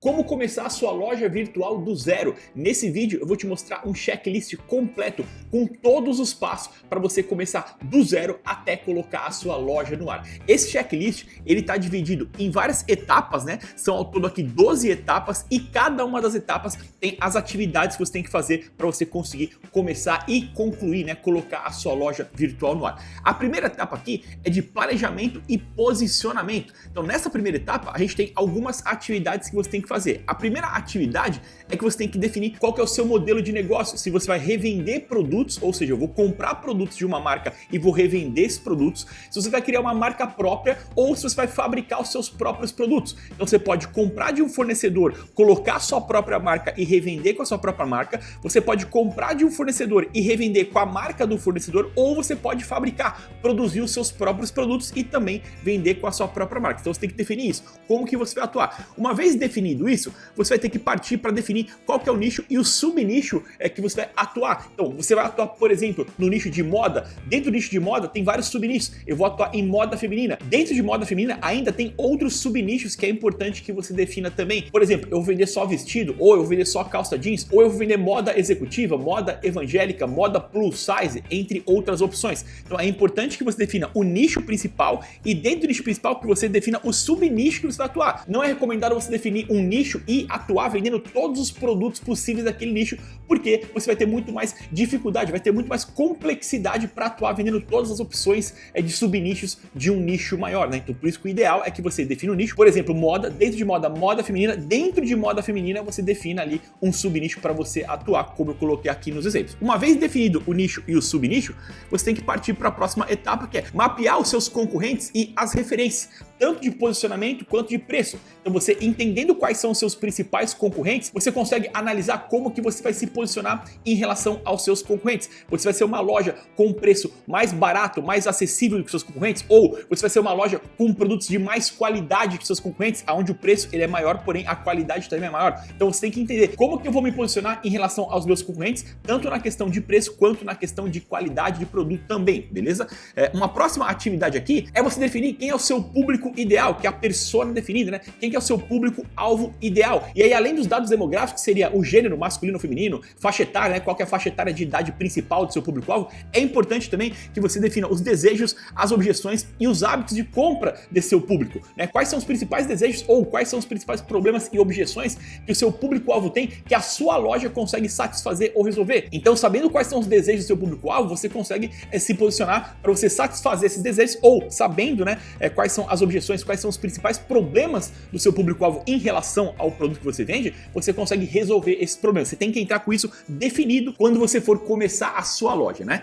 Como começar a sua loja virtual do zero? Nesse vídeo eu vou te mostrar um checklist completo com todos os passos para você começar do zero até colocar a sua loja no ar. Esse checklist ele está dividido em várias etapas, né? São ao todo aqui 12 etapas e cada uma das etapas tem as atividades que você tem que fazer para você conseguir começar e concluir, né? Colocar a sua loja virtual no ar. A primeira etapa aqui é de planejamento e posicionamento. Então nessa primeira etapa a gente tem algumas atividades que você tem que fazer. A primeira atividade é que você tem que definir qual que é o seu modelo de negócio. Se você vai revender produtos, ou seja, eu vou comprar produtos de uma marca e vou revender esses produtos, se você vai criar uma marca própria ou se você vai fabricar os seus próprios produtos. Então você pode comprar de um fornecedor, colocar a sua própria marca e revender com a sua própria marca. Você pode comprar de um fornecedor e revender com a marca do fornecedor, ou você pode fabricar, produzir os seus próprios produtos e também vender com a sua própria marca. Então você tem que definir isso. Como que você vai atuar? Uma vez definido isso, você vai ter que partir para definir qual que é o nicho e o subnicho que você vai atuar. Então, você vai atuar, por exemplo, no nicho de moda. Dentro do nicho de moda tem vários subnichos. Eu vou atuar em moda feminina. Dentro de moda feminina ainda tem outros subnichos que é importante que você defina também. Por exemplo, eu vou vender só vestido, ou eu vou vender só calça jeans, ou eu vou vender moda executiva, moda evangélica, moda plus size, entre outras opções. Então é importante que você defina o nicho principal e dentro do nicho principal que você defina o subnicho que você vai atuar. Não é recomendado você definir um nicho e atuar vendendo todos os produtos possíveis daquele nicho, porque você vai ter muito mais dificuldade, vai ter muito mais complexidade para atuar vendendo todas as opções de subnichos de um nicho maior, né? Então por isso que o ideal é que você defina um nicho, por exemplo, moda, dentro de moda, moda feminina, dentro de moda feminina você defina ali um subnicho para você atuar, como eu coloquei aqui nos exemplos. Uma vez definido o nicho e o subnicho, você tem que partir para a próxima etapa, que é mapear os seus concorrentes e as referências, tanto de posicionamento quanto de preço. Então você entendendo quais são os seus principais concorrentes, você consegue analisar como que você vai se posicionar em relação aos seus concorrentes. Você vai ser uma loja com um preço mais barato, mais acessível do que seus concorrentes, ou você vai ser uma loja com produtos de mais qualidade que seus concorrentes, onde o preço ele é maior, porém a qualidade também é maior. Então você tem que entender como que eu vou me posicionar em relação aos meus concorrentes, tanto na questão de preço quanto na questão de qualidade de produto também, beleza? Uma próxima atividade aqui é você definir quem é o seu público ideal, que é a persona definida, né? Quem que é o seu público-alvo ideal. E aí, além dos dados demográficos, seria o gênero masculino ou feminino, faixa etária, né? Qual que é a faixa etária de idade principal do seu público-alvo, é importante também que você defina os desejos, as objeções e os hábitos de compra desse seu público, né? Quais são os principais desejos ou quais são os principais problemas e objeções que o seu público-alvo tem que a sua loja consegue satisfazer ou resolver. Então, sabendo quais são os desejos do seu público-alvo, você consegue se posicionar para você satisfazer esses desejos, ou sabendo, né, quais são as objeções, quais são os principais problemas do seu público-alvo em relação ao produto que você vende, você consegue resolver esses problemas. Você tem que entrar com isso definido quando você for começar a sua loja, né?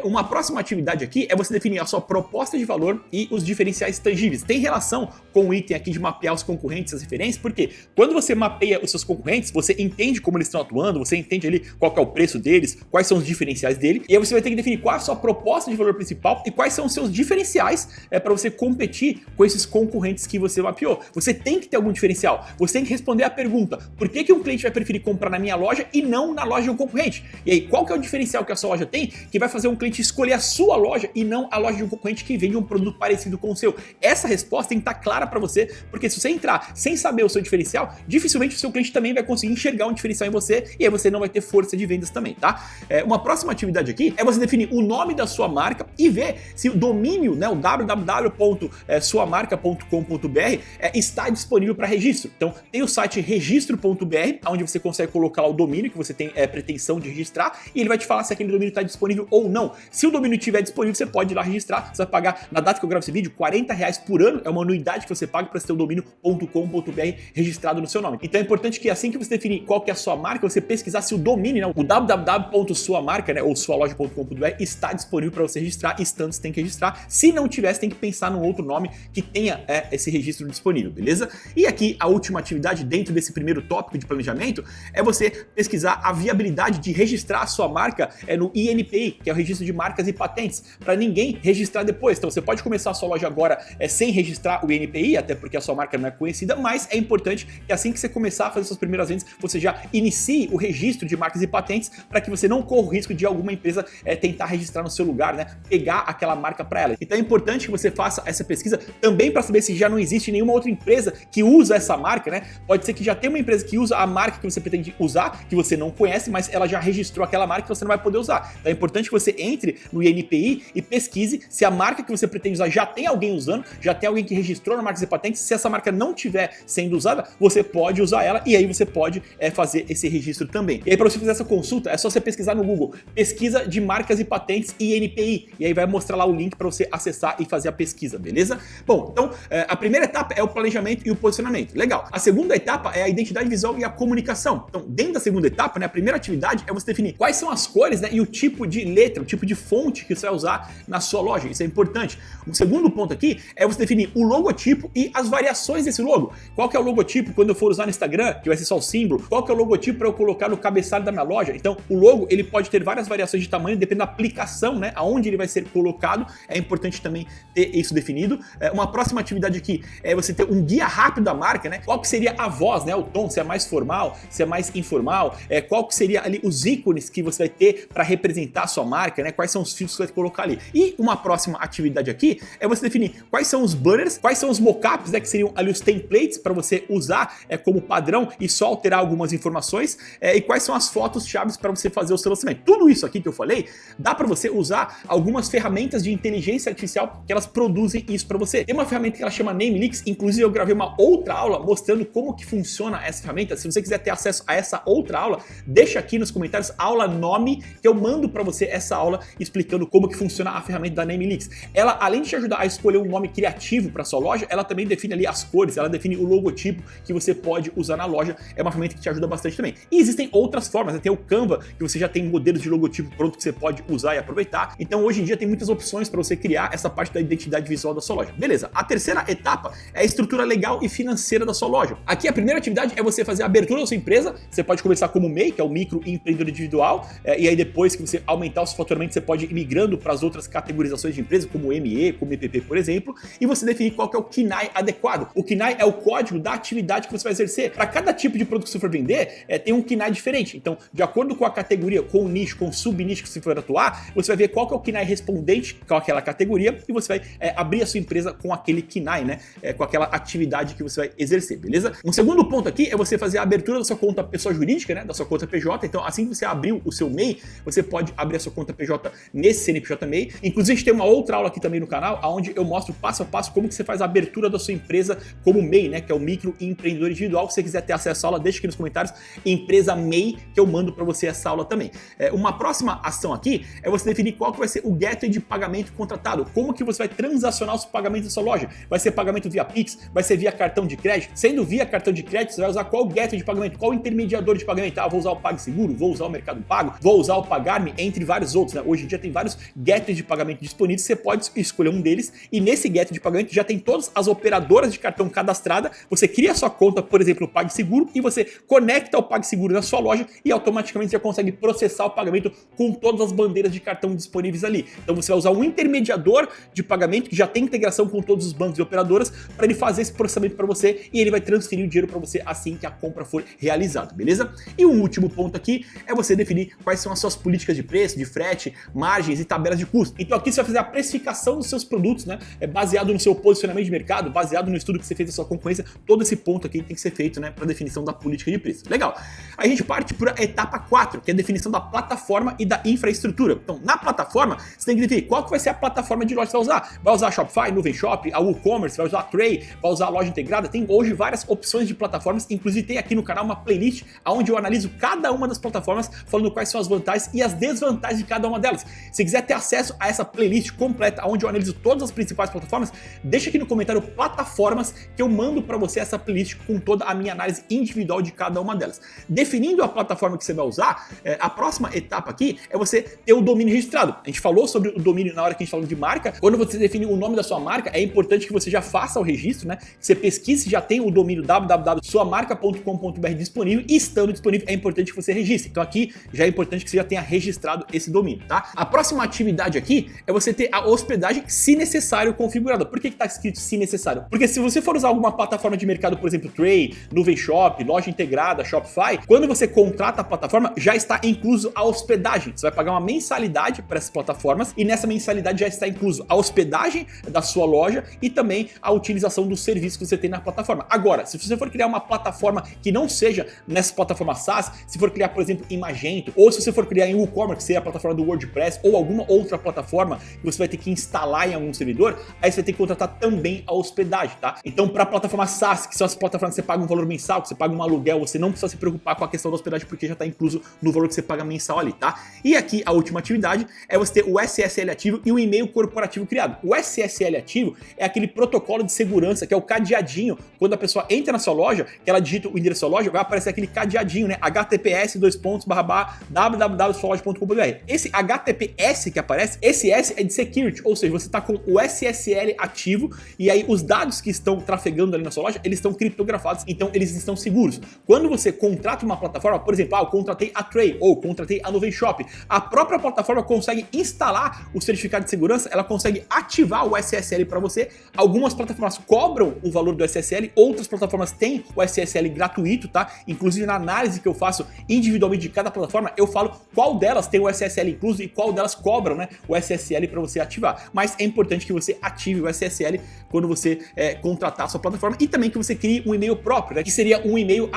Uma próxima atividade aqui é você definir a sua proposta de valor e os diferenciais tangíveis. Tem relação com o item aqui de mapear os concorrentes, as referências, porque quando você mapeia os seus concorrentes, você entende como eles estão atuando, você entende ali qual que é o preço deles, quais são os diferenciais dele, e aí você vai ter que definir qual é a sua proposta de valor principal e quais são os seus diferenciais para você competir com esses concorrentes que você mapeou. Você tem que ter algum diferencial. Você tem que responder a pergunta: por que um cliente vai preferir comprar na minha loja e não na loja de um concorrente? E aí, qual que é o diferencial que a sua loja tem que vai fazer um cliente escolher a sua loja e não a loja de um concorrente que vende um produto parecido com o seu? Essa resposta tem que estar clara para você, porque se você entrar sem saber o seu diferencial, dificilmente o seu cliente também vai conseguir enxergar um diferencial em você e aí você não vai ter força de vendas também, tá? Uma próxima atividade aqui é você definir o nome da sua marca e ver se o domínio, né, o www.suamarca.com.br está disponível para registro. Então tem o site registro.br, onde você consegue colocar lá o domínio que você tem pretensão de registrar e ele vai te falar se aquele domínio está disponível ou não. Se o domínio estiver disponível, você pode ir lá registrar. Você vai pagar, na data que eu gravo esse vídeo, R$40 por ano, é uma anuidade que você paga para ter o domínio.com.br registrado no seu nome. Então é importante que assim que você definir qual que é a sua marca, você pesquisar se o domínio, né, o www.suamarca, né, ou sualoja.com.br está disponível para você registrar, estando você tem que registrar. Se não tiver, você tem que pensar num outro nome que tenha esse registro disponível, beleza? E aqui a última atividade dentro desse primeiro tópico de planejamento é você pesquisar a viabilidade de registrar a sua marca no INPI, que é o Registro de Marcas e Patentes, para ninguém registrar depois. Então você pode começar a sua loja agora sem registrar o INPI, até porque a sua marca não é conhecida, mas é importante que assim que você começar a fazer suas primeiras vendas, você já inicie o registro de marcas e patentes para que você não corra o risco de alguma empresa tentar registrar no seu lugar, né? Pegar aquela marca para ela. Então é importante que você faça essa pesquisa também também para saber se já não existe nenhuma outra empresa que usa essa marca, né? Pode ser que já tenha uma empresa que usa a marca que você pretende usar, que você não conhece, mas ela já registrou aquela marca que você não vai poder usar. Então é importante que você entre no INPI e pesquise se a marca que você pretende usar já tem alguém usando, já tem alguém que registrou na Marcas e Patentes. Se essa marca não estiver sendo usada, você pode usar ela e aí você pode fazer esse registro também. E aí para você fazer essa consulta, é só você pesquisar no Google, pesquisa de marcas e patentes INPI, e aí vai mostrar lá o link para você acessar e fazer a pesquisa, beleza? Bom, então a primeira etapa é o planejamento e o posicionamento. Legal. A segunda etapa é a identidade visual e a comunicação. Então, dentro da segunda etapa, né, a primeira atividade é você definir quais são as cores, né, e o tipo de letra, o tipo de fonte que você vai usar na sua loja. Isso é importante. O segundo ponto aqui é você definir o logotipo e as variações desse logo. Qual que é o logotipo quando eu for usar no Instagram, que vai ser só o símbolo? Qual que é o logotipo para eu colocar no cabeçalho da minha loja? Então, o logo, ele pode ter várias variações de tamanho, dependendo da aplicação, né, aonde ele vai ser colocado. É importante também ter isso definido. Uma próxima atividade aqui é você ter um guia rápido da marca, né? Qual que seria a voz, né, o tom, se é mais formal, se é mais informal, qual que seria ali os ícones que você vai ter para representar a sua marca, né? Quais são os filtros que você vai colocar ali. E uma próxima atividade aqui é você definir quais são os banners, quais são os mockups, né, que seriam ali os templates para você usar como padrão e só alterar algumas informações, e quais são as fotos chaves para você fazer o seu lançamento. Tudo isso aqui que eu falei, dá para você usar algumas ferramentas de inteligência artificial que elas produzem isso para você. Tem uma ferramenta que ela chama NameLeaks, inclusive eu gravei uma outra aula mostrando como que funciona essa ferramenta. Se você quiser ter acesso a essa outra aula, deixa aqui nos comentários aula nome, que eu mando para você essa aula explicando como que funciona a ferramenta da NameLeaks. Ela, além de te ajudar a escolher um nome criativo para sua loja, ela também define ali as cores, ela define o logotipo que você pode usar na loja. É uma ferramenta que te ajuda bastante também. E existem outras formas, né? Tem o Canva, que você já tem modelos de logotipo pronto que você pode usar e aproveitar. Então hoje em dia tem muitas opções para você criar essa parte da identidade visual da sua loja. Beleza, a terceira etapa é a estrutura legal e financeira da sua loja. Aqui a primeira atividade é você fazer a abertura da sua empresa. Você pode começar como MEI, que é o micro empreendedor individual, e aí depois que você aumentar o seu faturamento, você pode ir migrando para as outras categorizações de empresa, como ME, como EPP, por exemplo, e você definir qual que é o KNAI adequado. O KNAI é o código da atividade que você vai exercer. Para cada tipo de produto que você for vender, tem um KNAI diferente. Então, de acordo com a categoria, com o nicho, com o subnicho que você for atuar, você vai ver qual que é o KNAI respondente com aquela categoria e você vai abrir a sua empresa com aquele KNAI, né? Com aquela atividade que você vai exercer, beleza? Um segundo ponto aqui é você fazer a abertura da sua conta pessoa jurídica, né? Da sua conta PJ. Então, assim que você abriu o seu MEI, você pode abrir a sua conta PJ nesse CNPJ MEI. Inclusive, a gente tem uma outra aula aqui também no canal, onde eu mostro passo a passo como que você faz a abertura da sua empresa como MEI, né? Que é o micro empreendedor individual. Se você quiser ter acesso à aula, deixa aqui nos comentários, empresa MEI, que eu mando para você essa aula também. Uma próxima ação aqui é você definir qual que vai ser o gateway de pagamento contratado. Como que você vai transacionar os pagamentos da sua loja? Vai ser pagamento via Pix? Vai ser via cartão de crédito? Sendo via cartão de crédito, você vai usar qual gateway de pagamento? Qual intermediador de pagamento? Vou usar o PagSeguro, vou usar o Mercado Pago, vou usar o Pagar.me, entre vários outros, né? Hoje em dia tem vários gateways de pagamento disponíveis, você pode escolher um deles e nesse gateway de pagamento já tem todas as operadoras de cartão cadastradas. Você cria a sua conta, por exemplo, no PagSeguro, e você conecta o PagSeguro na sua loja e automaticamente já consegue processar o pagamento com todas as bandeiras de cartão disponíveis ali. Então você vai usar um intermediador de pagamento que já tem integração com todos os bancos e operadoras para ele fazer esse processamento para você e ele vai transferir o dinheiro para você assim que a compra for realizada, beleza? E o último ponto aqui é você definir quais são as suas políticas de preço, de frete, margens e tabelas de custo. Então aqui você vai fazer a precificação dos seus produtos, né? Baseado no seu posicionamento de mercado, baseado no estudo que você fez da sua concorrência. Todo esse ponto aqui tem que ser feito, né, para definição da política de preço. Legal. Aí a gente parte para a etapa 4, que é a definição da plataforma e da infraestrutura. Então, na plataforma, você tem que definir qual que vai ser a plataforma de loja que você vai usar. Vai usar a Shopify, Nuvem Shop, a WooCommerce, vai usar a Tray, vai usar a loja integrada. Tem hoje várias opções de plataformas, inclusive tem aqui no canal uma playlist onde eu analiso cada uma das plataformas, falando quais são as vantagens e as desvantagens de cada uma delas. Se quiser ter acesso a essa playlist completa, onde eu analiso todas as principais plataformas, deixa aqui no comentário plataformas que eu mando para você essa playlist com toda a minha análise individual de cada uma delas. Definindo a plataforma que você vai usar, a próxima etapa aqui é você ter o domínio registrado. A gente falou sobre o domínio na hora que a gente falou de marca. Quando você define o nome da sua marca, é importante que você já faça o registro, né? Que você pesquise se já tem o domínio www.suamarca.com.br disponível, e estando disponível é importante que você registre. Então aqui já é importante que você já tenha registrado esse domínio, tá? A próxima atividade aqui é você ter a hospedagem, se necessário, configurada. Por que está escrito se necessário? Porque se você for usar alguma plataforma de mercado, por exemplo, Tray, Nuvem Shop, loja integrada, Shopify, quando você contrata a plataforma, já está incluso a hospedagem. Você vai pagar uma mensalidade para essas plataformas e nessa mensalidade já está incluso a hospedagem da sua loja, e também a utilização dos serviços que você tem na plataforma. Agora, se você for criar uma plataforma que não seja nessa plataforma SaaS, se for criar, por exemplo, em Magento, ou se você for criar em WooCommerce, que seria a plataforma do WordPress, ou alguma outra plataforma que você vai ter que instalar em algum servidor, aí você vai ter que contratar também a hospedagem, tá? Então, para a plataforma SaaS, que são as plataformas que você paga um valor mensal, que você paga um aluguel, você não precisa se preocupar com a questão da hospedagem, porque já está incluso no valor que você paga mensal ali, tá? E aqui, a última atividade é você ter o SSL ativo e o e-mail corporativo criado. O SSL ativo é aquele protocolo de segurança, que é o cadeadinho, quando a pessoa entra na sua loja, que ela digita o endereço da sua loja, vai aparecer aquele cadeadinho, né? https://www.soloja.com.br. Esse HTTPS que aparece, esse S é de security, ou seja, você está com o SSL ativo e aí os dados que estão trafegando ali na sua loja, eles estão criptografados, então eles estão seguros. Quando você contrata uma plataforma, por exemplo, eu contratei a Tray ou contratei a Nuvem Shop, a própria plataforma consegue instalar o certificado de segurança, ela consegue ativar o SSL para você. Algumas plataformas cobram o valor do SSL, outras plataformas têm o SSL gratuito, tá? Inclusive na análise que eu faço individualmente de cada plataforma, eu falo qual delas tem o SSL incluso e qual delas cobram, né, o SSL para você ativar. Mas é importante que você ative o SSL quando você contratar a sua plataforma e também que você crie um e-mail próprio, né, que seria um e-mail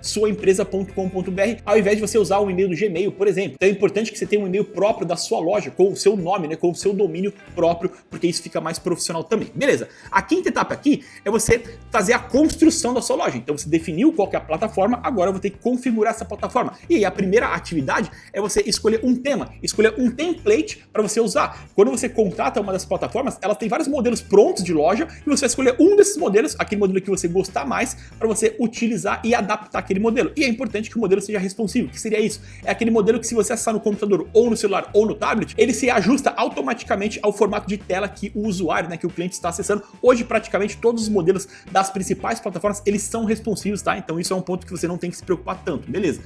@suaempresa.com.br, ao invés de você usar um e-mail do Gmail, por exemplo. Então é importante que você tenha um e-mail próprio da sua loja, com o seu nome, né, com o seu domínio próprio, porque isso fica mais profissional também. Beleza, a quinta etapa aqui é você fazer a construção da sua loja. Então você definiu qual que é a plataforma, agora eu vou ter que configurar essa plataforma. E aí a primeira atividade é você escolher um tema, escolher um template para você usar. Quando você contrata uma dessas plataformas, elas têm vários modelos prontos de loja e você vai escolher um desses modelos, aquele modelo que você gostar mais, para você utilizar e adaptar aquele modelo. E é importante que o modelo seja responsivo. O que seria isso? É aquele modelo que se você acessar no computador ou no celular ou no tablet, ele se ajusta automaticamente ao formato de tela que o usuário, né, que o cliente está acessando. Hoje praticamente todos os modelos das principais plataformas, eles são responsivos, tá? Então isso é um ponto que você não tem que se preocupar tanto, beleza?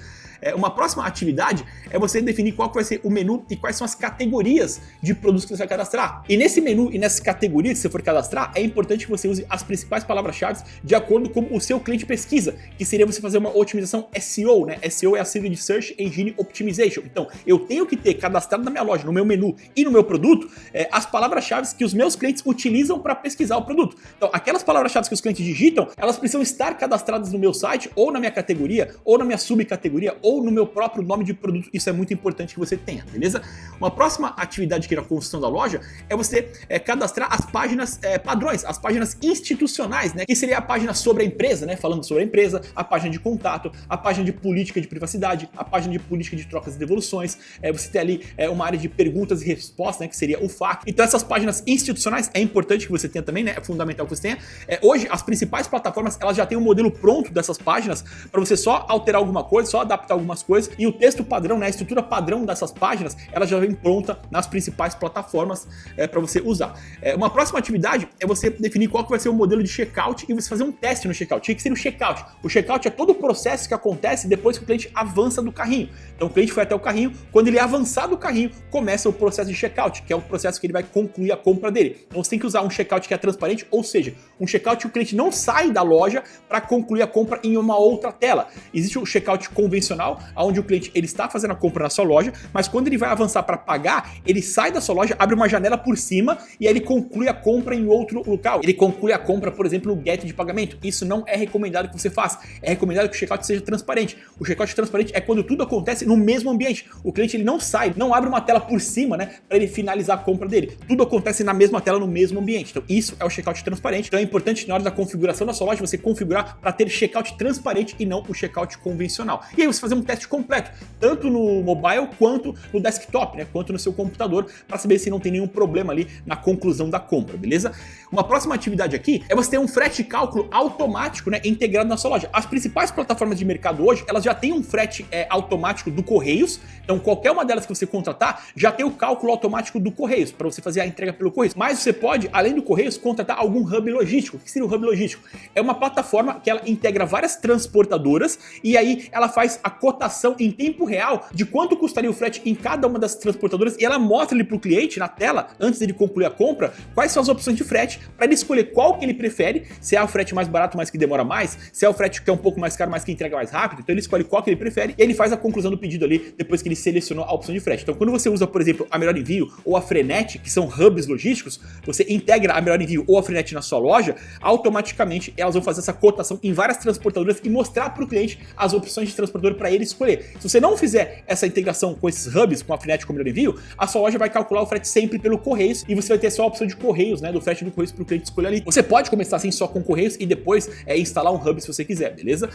Uma próxima atividade é você definir qual que vai ser o menu e quais são as categorias de produtos que você vai cadastrar. E nesse menu e nessas categorias que você for cadastrar, é importante que você use as principais palavras-chave de acordo com o seu cliente pesquisa, que seria você fazer uma otimização SEO, né? SEO é a sigla de Search Engine Optimization. Então, eu tenho que ter cadastrado na minha loja, no meu menu e no meu produto, as palavras-chave que os meus clientes utilizam para pesquisar o produto. Então, aquelas palavras-chave que os clientes digitam, elas precisam estar cadastradas no meu site, ou na minha categoria, ou na minha subcategoria, ou no meu próprio nome de produto. Isso é muito importante que você tenha, beleza? Uma próxima atividade aqui na construção da loja é você cadastrar as páginas padrões, as páginas institucionais, né? Que seria a página sobre a empresa, né? Falando sobre a empresa, a página de contato, a página de política de privacidade, a página de política de trocas e devoluções, você tem ali uma área de perguntas e respostas, né? Que seria o FAQ. Então essas páginas institucionais é importante que você tenha também, né? É fundamental que você tenha. Hoje as principais plataformas, elas já têm um modelo pronto dessas páginas para você só alterar alguma coisa, só adaptar algumas coisas, e o texto padrão, né, a estrutura padrão dessas páginas, ela já vem pronta nas principais plataformas para você usar. Uma próxima atividade é você definir qual que vai ser o modelo de checkout e você fazer um teste no checkout. O que seria o checkout? O checkout é todo o processo que acontece depois que o cliente avança do carrinho. Então o cliente foi até o carrinho, quando ele avançar do carrinho, começa o processo de checkout, que é o processo que ele vai concluir a compra dele. Então você tem que usar um checkout que é transparente, ou seja, um checkout que o cliente não sai da loja para concluir a compra em uma outra tela. Existe o checkout convencional, onde o cliente ele está fazendo a compra na sua loja, mas quando ele vai avançar para pagar, ele sai da sua loja, abre uma janela por cima e aí ele conclui a compra em outro local. Ele conclui a compra, por exemplo, no get de pagamento. Isso não é recomendado que você faça. É recomendado que o checkout seja transparente. O checkout transparente é quando tudo acontece no mesmo ambiente. O cliente ele não sai, não abre uma tela por cima, né, para ele finalizar a compra dele. Tudo acontece na mesma tela, no mesmo ambiente. Então isso é o checkout transparente. Então é importante na hora da configuração da sua loja você configurar para ter checkout transparente e não o checkout convencional. E aí você fazer um teste completo, tanto no mobile quanto no desktop, né, quanto no seu computador, para saber se não tem nenhum problema ali na conclusão da compra, beleza? Uma próxima atividade aqui é você ter um frete cálculo automático, né, integrado na sua loja. As principais plataformas de mercado hoje, elas já têm um frete automático do Correios, então qualquer uma delas que você contratar já tem o cálculo automático do Correios, para você fazer a entrega pelo Correios. Mas você pode, além do Correios, contratar algum hub logístico. O que seria o hub logístico? É uma plataforma que ela integra várias transportadoras e aí ela faz a cotação em tempo real de quanto custaria o frete em cada uma das transportadoras e ela mostra ali para o cliente na tela, antes dele concluir a compra, quais são as opções de frete para ele escolher qual que ele prefere, se é o frete mais barato, mas que demora mais, se é o frete que é um pouco mais caro, mas que entrega mais rápido. Então ele escolhe qual que ele prefere e ele faz a conclusão do pedido ali depois que ele selecionou a opção de frete. Então quando você usa, por exemplo, a Melhor Envio ou a Frenet, que são hubs logísticos, você integra a Melhor Envio ou a Frenet na sua loja, automaticamente elas vão fazer essa cotação em várias transportadoras e mostrar para o cliente as opções de transportador para ele escolher. Se você não fizer essa integração com esses hubs, com a Frenet e com a Melhor Envio, a sua loja vai calcular o frete sempre pelo Correios e você vai ter só a opção de Correios, né, do frete do Correios para o cliente escolher ali. Você pode começar assim só com Correios e depois instalar um hub se você quiser, beleza?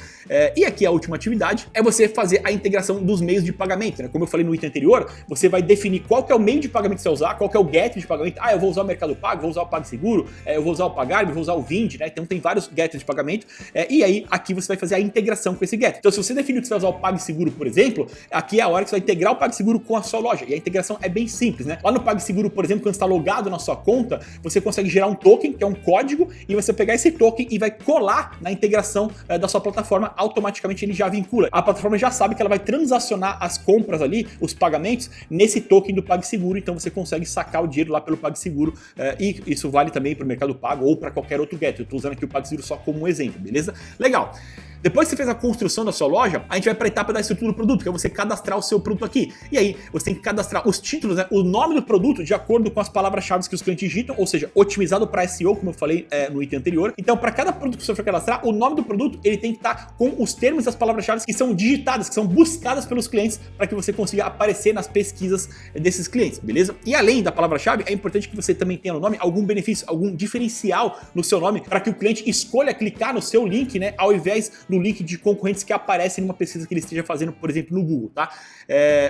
E aqui a última atividade é você fazer a integração dos meios de pagamento, né? Como eu falei no item anterior, você vai definir qual que é o meio de pagamento que você vai usar, qual que é o gateway de pagamento. Eu vou usar o Mercado Pago, vou usar o PagSeguro, eu vou usar o Pagarme, vou usar o Vind, né? Então tem vários gateways de pagamento e aí aqui você vai fazer a integração com esse gateway. Então se você definir que você vai usar o PagSeguro, por exemplo, aqui é a hora que você vai integrar o PagSeguro com a sua loja e a integração é bem simples, né? Lá no PagSeguro, por exemplo, quando você está logado na sua conta, você consegue gerar um token, que é um código, e você pegar esse token e vai colar na integração da sua plataforma, automaticamente ele já vincula. A plataforma já sabe que ela vai transacionar as compras ali, os pagamentos, nesse token do PagSeguro, então você consegue sacar o dinheiro lá pelo PagSeguro e isso vale também para o Mercado Pago ou para qualquer outro gateway. Eu estou usando aqui o PagSeguro só como um exemplo, beleza? Legal. Depois que você fez a construção da sua loja, a gente vai para a etapa da estrutura do produto, que é você cadastrar o seu produto aqui. E aí, você tem que cadastrar os títulos, né, o nome do produto de acordo com as palavras-chave que os clientes digitam, ou seja, otimizado para SEO, como eu falei no item anterior. Então, para cada produto que você for cadastrar, o nome do produto ele tem que estar com os termos das palavras-chave que são digitadas, que são buscadas pelos clientes, para que você consiga aparecer nas pesquisas desses clientes, beleza? E além da palavra-chave, é importante que você também tenha no nome algum benefício, algum diferencial no seu nome, para que o cliente escolha clicar no seu link, né, ao invés no link de concorrentes que aparecem numa pesquisa que ele esteja fazendo, por exemplo, no Google, tá?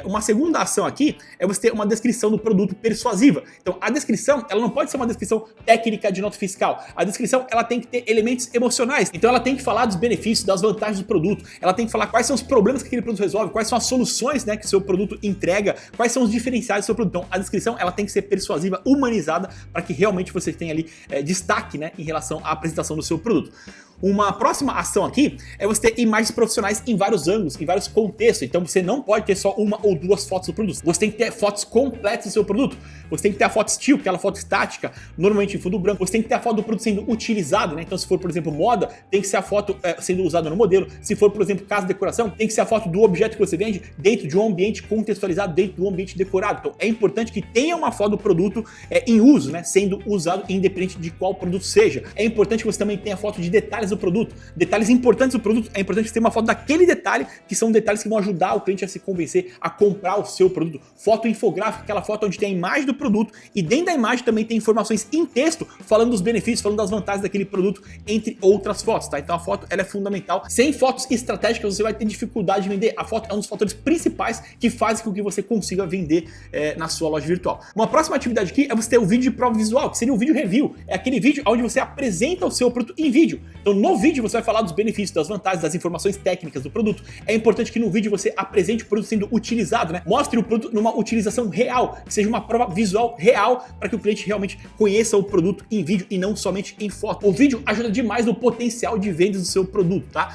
Uma segunda ação aqui é você ter uma descrição do produto persuasiva. Então, a descrição, ela não pode ser uma descrição técnica de nota fiscal. A descrição, ela tem que ter elementos emocionais. Então, ela tem que falar dos benefícios, das vantagens do produto. Ela tem que falar quais são os problemas que aquele produto resolve, quais são as soluções, né, que o seu produto entrega, quais são os diferenciais do seu produto. Então, a descrição, ela tem que ser persuasiva, humanizada, para que realmente você tenha ali destaque, né, em relação à apresentação do seu produto. Uma próxima ação aqui é você ter imagens profissionais em vários ângulos, em vários contextos. Então você não pode ter só uma ou duas fotos do produto. Você tem que ter fotos completas do seu produto. Você tem que ter a foto still, aquela foto estática, normalmente em fundo branco. Você tem que ter a foto do produto sendo utilizado, né? Então se for, por exemplo, moda, tem que ser a foto sendo usada no modelo. Se for, por exemplo, casa de decoração, tem que ser a foto do objeto que você vende dentro de um ambiente contextualizado, dentro de um ambiente decorado. Então é importante que tenha uma foto do produto em uso, né? Sendo usado independente de qual produto seja. É importante que você também tenha foto de detalhes do produto, detalhes importantes do produto. É importante você ter uma foto daquele detalhe, que são detalhes que vão ajudar o cliente a se convencer a comprar o seu produto. Foto infográfica, aquela foto onde tem a imagem do produto e dentro da imagem também tem informações em texto falando dos benefícios, falando das vantagens daquele produto, entre outras fotos, tá? Então a foto, ela é fundamental. Sem fotos estratégicas você vai ter dificuldade de vender. A foto é um dos fatores principais que fazem com que você consiga vender na sua loja virtual. Uma próxima atividade aqui é você ter o vídeo de prova visual, que seria o vídeo review. É aquele vídeo onde você apresenta o seu produto em vídeo. Então no vídeo você vai falar dos benefícios, das vantagens, das informações técnicas do produto. É importante que no vídeo você apresente o produto sendo utilizado, né? Mostre o produto numa utilização real, que seja uma prova visual real, para que o cliente realmente conheça o produto em vídeo e não somente em foto. O vídeo ajuda demais no potencial de vendas do seu produto, tá?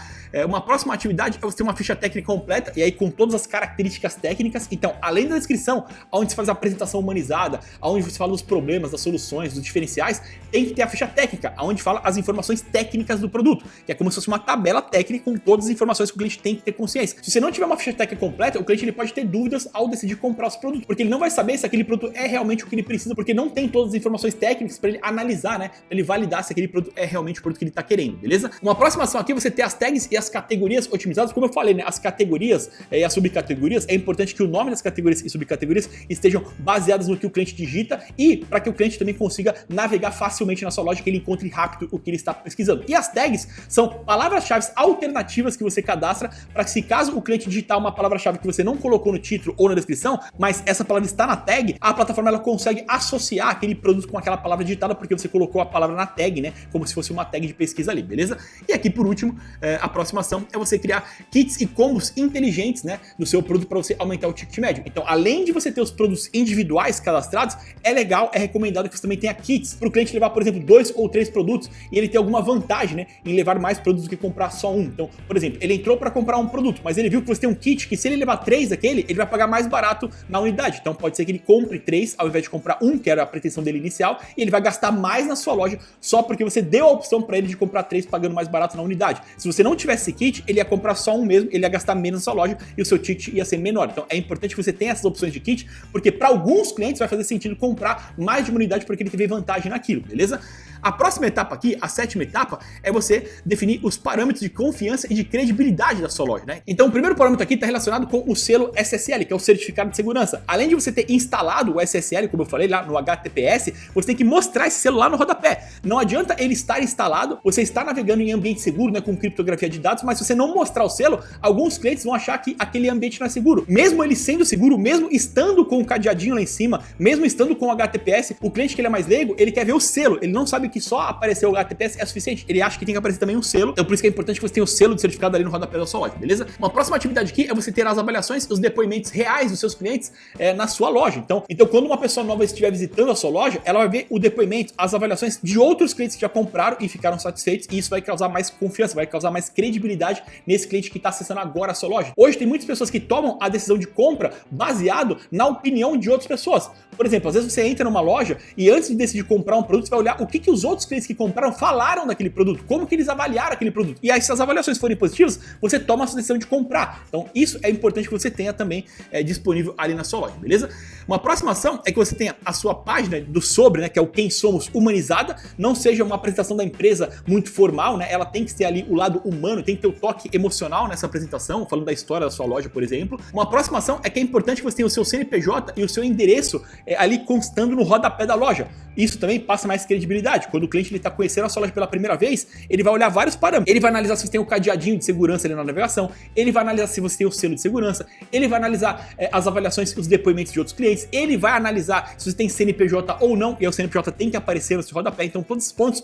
Uma próxima atividade é você ter uma ficha técnica completa e aí com todas as características técnicas. Então, além da descrição, onde você faz a apresentação humanizada, onde você fala dos problemas, das soluções, dos diferenciais, tem que ter a ficha técnica, onde fala as informações técnicas do produto, que é como se fosse uma tabela técnica com todas as informações que o cliente tem que ter consciência. Se você não tiver uma ficha técnica completa, o cliente ele pode ter dúvidas ao decidir comprar esse produto, porque ele não vai saber se aquele produto é realmente o que ele precisa, porque não tem todas as informações técnicas para ele analisar, né? Pra ele validar se aquele produto é realmente o produto que ele está querendo, beleza? Uma próxima ação aqui é você ter as tags e as categorias otimizadas, como eu falei, né? As categorias e as subcategorias, é importante que o nome das categorias e subcategorias estejam baseadas no que o cliente digita e para que o cliente também consiga navegar facilmente na sua loja, que ele encontre rápido o que ele está pesquisando. E as tags são palavras-chave alternativas que você cadastra para que, se caso o cliente digitar uma palavra-chave que você não colocou no título ou na descrição, mas essa palavra está na tag, a plataforma ela consegue associar aquele produto com aquela palavra digitada porque você colocou a palavra na tag, né? Como se fosse uma tag de pesquisa ali, beleza? E aqui por último, a próxima próxima ação é você criar kits e combos inteligentes, né, do seu produto para você aumentar o ticket médio. Então, além de você ter os produtos individuais cadastrados, é legal, é recomendado que você também tenha kits para o cliente levar, por exemplo, 2 ou 3 produtos e ele ter alguma vantagem, né, em levar mais produtos do que comprar só um. Então, por exemplo, ele entrou para comprar um produto, mas ele viu que você tem um kit que se ele levar 3 daquele, ele vai pagar mais barato na unidade. Então, pode ser que ele compre 3 ao invés de comprar um, que era a pretensão dele inicial, e ele vai gastar mais na sua loja só porque você deu a opção para ele de comprar 3 pagando mais barato na unidade. Se você não tivesse esse kit, ele ia comprar só um mesmo, ele ia gastar menos na sua loja e o seu ticket ia ser menor. Então, é importante que você tenha essas opções de kit, porque para alguns clientes vai fazer sentido comprar mais de uma unidade porque ele teve vantagem naquilo, beleza? A próxima etapa aqui, a 7ª etapa, é você definir os parâmetros de confiança e de credibilidade da sua loja, né? Então o primeiro parâmetro aqui está relacionado com o selo SSL, que é o Certificado de Segurança. Além de você ter instalado o SSL, como eu falei lá no HTTPS, você tem que mostrar esse selo lá no rodapé. Não adianta ele estar instalado, você está navegando em ambiente seguro, né, com criptografia de dados, mas se você não mostrar o selo, alguns clientes vão achar que aquele ambiente não é seguro. Mesmo ele sendo seguro, mesmo estando com o cadeadinho lá em cima, mesmo estando com o HTTPS, o cliente que ele é mais leigo, ele quer ver o selo, ele não sabe que só aparecer o HTTPS é suficiente, ele acha que tem que aparecer também um selo, então por isso que é importante que você tenha o selo de certificado ali no rodapé da sua loja, beleza? Uma próxima atividade aqui é você ter as avaliações, os depoimentos reais dos seus clientes na sua loja. Então quando uma pessoa nova estiver visitando a sua loja, ela vai ver o depoimento, as avaliações de outros clientes que já compraram e ficaram satisfeitos, e isso vai causar mais confiança, vai causar mais credibilidade nesse cliente que está acessando agora a sua loja. Hoje tem muitas pessoas que tomam a decisão de compra baseado na opinião de outras pessoas. Por exemplo, às vezes você entra numa loja e antes de decidir comprar um produto, você vai olhar o que os outros clientes que compraram falaram daquele produto, como que eles avaliaram aquele produto. E aí, se as avaliações forem positivas, você toma a sua decisão de comprar. Então, isso é importante que você tenha também disponível ali na sua loja, beleza? Uma próxima ação é que você tenha a sua página do sobre, né, que é o Quem Somos humanizada, não seja uma apresentação da empresa muito formal, né? Ela tem que ter ali o lado humano, tem que ter o toque emocional nessa apresentação, falando da história da sua loja, por exemplo. Uma próxima ação é que é importante que você tenha o seu CNPJ e o seu endereço ali constando no rodapé da loja. Isso também passa mais credibilidade. Quando o cliente está conhecendo a sua loja pela primeira vez, ele vai olhar vários parâmetros. Ele vai analisar se você tem o cadeadinho de segurança ali na navegação, ele vai analisar se você tem o selo de segurança, ele vai analisar as avaliações e os depoimentos de outros clientes, ele vai analisar se você tem CNPJ ou não, e o CNPJ tem que aparecer no seu rodapé. Então todos esses pontos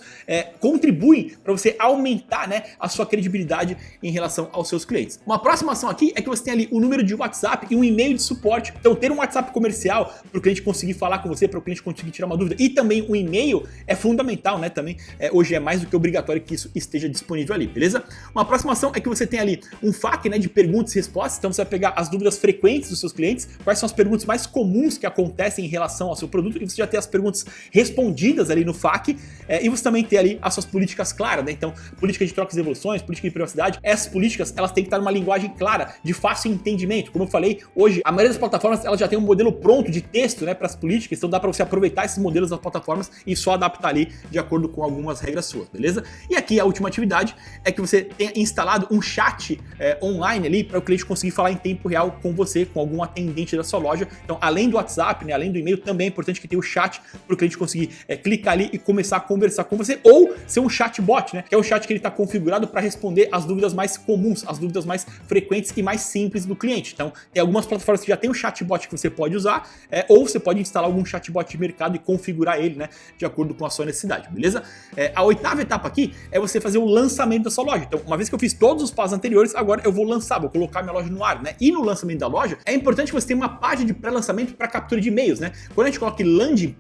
contribuem para você aumentar, né, a sua credibilidade em relação aos seus clientes. Uma próxima ação aqui é que você tem ali o número de WhatsApp e um e-mail de suporte. Então ter um WhatsApp comercial para o cliente conseguir falar com você, para o cliente conseguir tirar uma dúvida, e também o e-mail é fundamental, né? Também hoje é mais do que obrigatório que isso esteja disponível ali, beleza? Uma próxima ação é que você tem ali um FAQ, né, de perguntas e respostas. Então você vai pegar as dúvidas frequentes dos seus clientes, quais são as perguntas mais comuns que acontecem em relação ao seu produto, e você já tem as perguntas respondidas ali no FAQ, e você também tem ali as suas políticas claras, né? Então, política de trocas e devoluções, política de privacidade, essas políticas, elas têm que estar numa linguagem clara, de fácil entendimento. Como eu falei, hoje a maioria das plataformas, elas já tem um modelo pronto de texto, né, para as políticas, então dá para você aproveitar esses modelos das plataformas e só adaptar ali de acordo com algumas regras suas, beleza? E aqui a última atividade é que você tenha instalado um chat online ali para o cliente conseguir falar em tempo real com você, com algum atendente da sua loja. Então, além do WhatsApp, né, além do e-mail, também é importante que tenha o chat para o cliente conseguir clicar ali e começar a conversar com você, ou ser um chatbot, né, que é o chat que ele está configurado para responder as dúvidas mais comuns, as dúvidas mais frequentes e mais simples do cliente. Então, tem algumas plataformas que já tem um chatbot que você pode usar, ou você pode instalar algum chatbot de mercado e configurar ele, né, de acordo com a sua necessidade, beleza? A 8ª etapa aqui é você fazer o lançamento da sua loja. Então, uma vez que eu fiz todos os passos anteriores, agora eu vou lançar, vou colocar minha loja no ar, né? E no lançamento da loja, é importante que você tenha uma página de pré-lançamento para captura de e-mails, né? Quando a gente coloca landing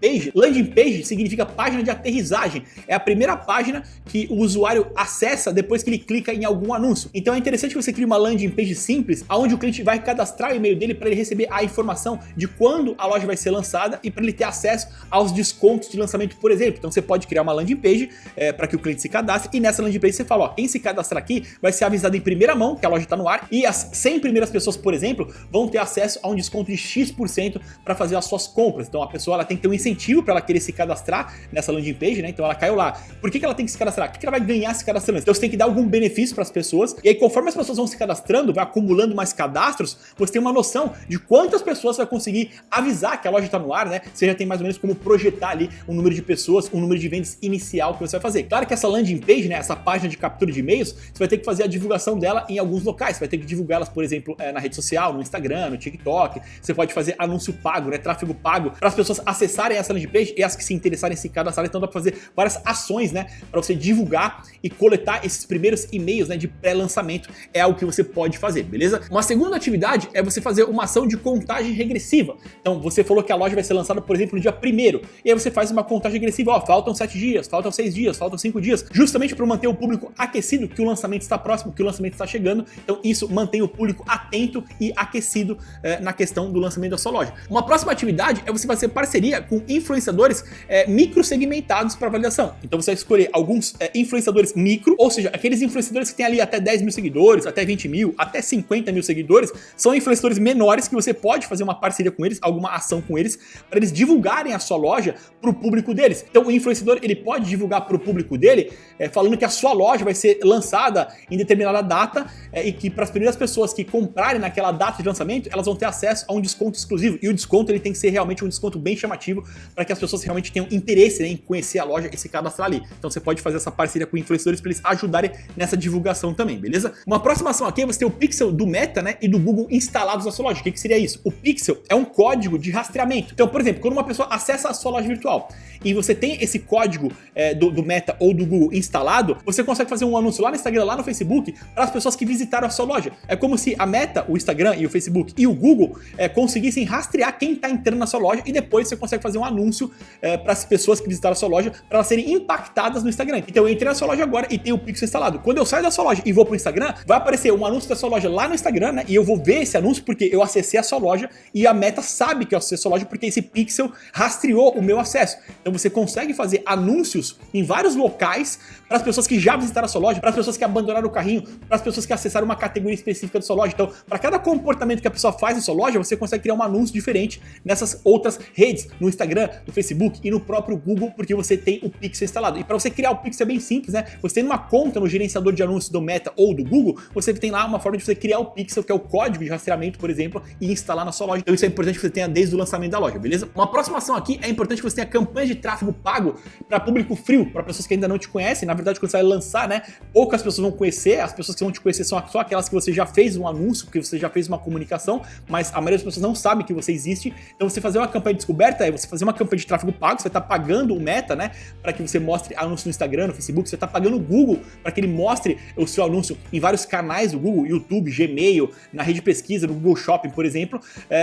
page significa página de aterrissagem. É a primeira página que o usuário acessa depois que ele clica em algum anúncio. Então é interessante que você crie uma landing page simples, onde o cliente vai cadastrar o e-mail dele para ele receber a informação de quando a loja vai ser lançada e para ele ter acesso aos descontos de lançamento, por exemplo. Então você pode criar uma landing page para que o cliente se cadastre, e nessa landing page você fala, ó, quem se cadastrar aqui vai ser avisado em primeira mão que a loja está no ar, e as 100 primeiras pessoas, por exemplo, vão ter acesso a um desconto de X% para fazer as suas compras. Então a pessoa, ela tem que ter um incentivo para ela querer se cadastrar nessa landing page, né? Então ela caiu lá. Por que ela tem que se cadastrar? O que ela vai ganhar se cadastrando? Então você tem que dar algum benefício para as pessoas, e aí conforme as pessoas vão se cadastrando, vai acumulando mais cadastros, você tem uma noção de quantas pessoas vai conseguir avisar que a loja está no ar, né? Você já tem mais ou menos como projetar ali o número de pessoas, o número de vendas inicial que você vai fazer. Claro que essa landing page, né, essa página de captura de e-mails, você vai ter que fazer a divulgação dela em alguns locais. Você vai ter que divulgar elas, por exemplo, na rede social, no Instagram, no TikTok. Você pode fazer anúncio pago, né, tráfego pago, para as pessoas acessarem essa landing page e as que se interessarem em se cadastrarem. Então dá para fazer várias ações, né, para você divulgar e coletar esses primeiros e-mails, né, de pré-lançamento. É algo que você pode fazer, beleza? Uma segunda atividade é você fazer uma ação de contagem regressiva. Então você falou que a loja vai ser lançada, por exemplo, no dia 1º, e aí você faz uma contagem regressiva, ó, faltam 7 dias, faltam 6 dias, faltam 5 dias, justamente para manter o público aquecido, que o lançamento está próximo, que o lançamento está chegando. Então isso mantém o público atento e aquecido na questão do lançamento da sua loja. Uma próxima atividade é você fazer parceria com influenciadores micro segmentados para validação. Então você vai escolher alguns influenciadores micro, ou seja, aqueles influenciadores que têm ali até 10 mil seguidores, até 20 mil, até 50 mil seguidores, são influenciadores menores que você pode fazer uma parceria com eles, alguma ação com eles, para eles divulgarem a sua loja para o público deles. Então o influenciador, ele pode divulgar para o público dele, falando que a sua loja vai ser lançada em determinada data e que para as primeiras pessoas que comprarem naquela data de lançamento, elas vão ter acesso a um desconto exclusivo. E o desconto, ele tem que ser realmente um desconto bem chamativo para que as pessoas realmente tenham interesse, né, em conhecer a loja e se cadastrar ali. Então você pode fazer essa parceria com influenciadores para eles ajudarem nessa divulgação também, beleza? Uma próxima ação aqui é você ter o pixel do Meta, né, e do Google instalados na sua loja. O que seria isso? O pixel é um código de rastreamento. Então, por exemplo, quando uma pessoa acessa a sua loja virtual e você tem esse código do Meta ou do Google instalado, você consegue fazer um anúncio lá no Instagram, lá no Facebook, para as pessoas que visitaram a sua loja. É como se a Meta, o Instagram e o Facebook e o Google conseguissem rastrear quem está entrando na sua loja, e depois você consegue fazer um anúncio para as pessoas que visitaram a sua loja, para elas serem impactadas no Instagram. Então eu entrei na sua loja agora e tenho o pixel instalado. Quando eu saio da sua loja e vou para o Instagram, vai aparecer um anúncio da sua loja lá no Instagram, né? E eu vou ver esse anúncio porque eu acessei a sua loja e a Meta sabe que eu acessei a sua loja porque esse pixel rastreou o meu acesso. Então você consegue fazer anúncios em vários locais para as pessoas que já visitaram a sua loja, para as pessoas que abandonaram o carrinho, para as pessoas que acessaram uma categoria específica da sua loja. Então, para cada comportamento que a pessoa faz na sua loja, você consegue criar um anúncio diferente nessas outras redes, no Instagram, no Facebook e no próprio Google, porque você tem o pixel instalado. E para você criar o pixel é bem simples, né? Você tem uma conta no gerenciador de anúncios do Meta ou do Google, você tem lá uma forma de você criar o pixel, que é o código de rastreamento, por exemplo, e instalar na sua loja. Então isso é importante que você tenha desde o lançamento da loja, beleza? Uma próxima ação aqui é importante que você tenha campanha de tráfego pago para público frio, para pessoas que ainda não te conhecem. Na verdade, quando você vai lançar, né, poucas pessoas vão conhecer, as pessoas que vão te conhecer são só aquelas que você já fez um anúncio, que você já fez uma comunicação, mas a maioria das pessoas não sabe que você existe. Então você fazer uma campanha de descoberta é você fazer uma campanha de tráfego pago, você vai estar pagando o Meta, né, para que você mostre anúncio no Instagram, no Facebook, você está pagando o Google para que ele mostre o seu anúncio em vários canais do Google, YouTube, Gmail, na rede de pesquisa, no Google Shopping, por exemplo,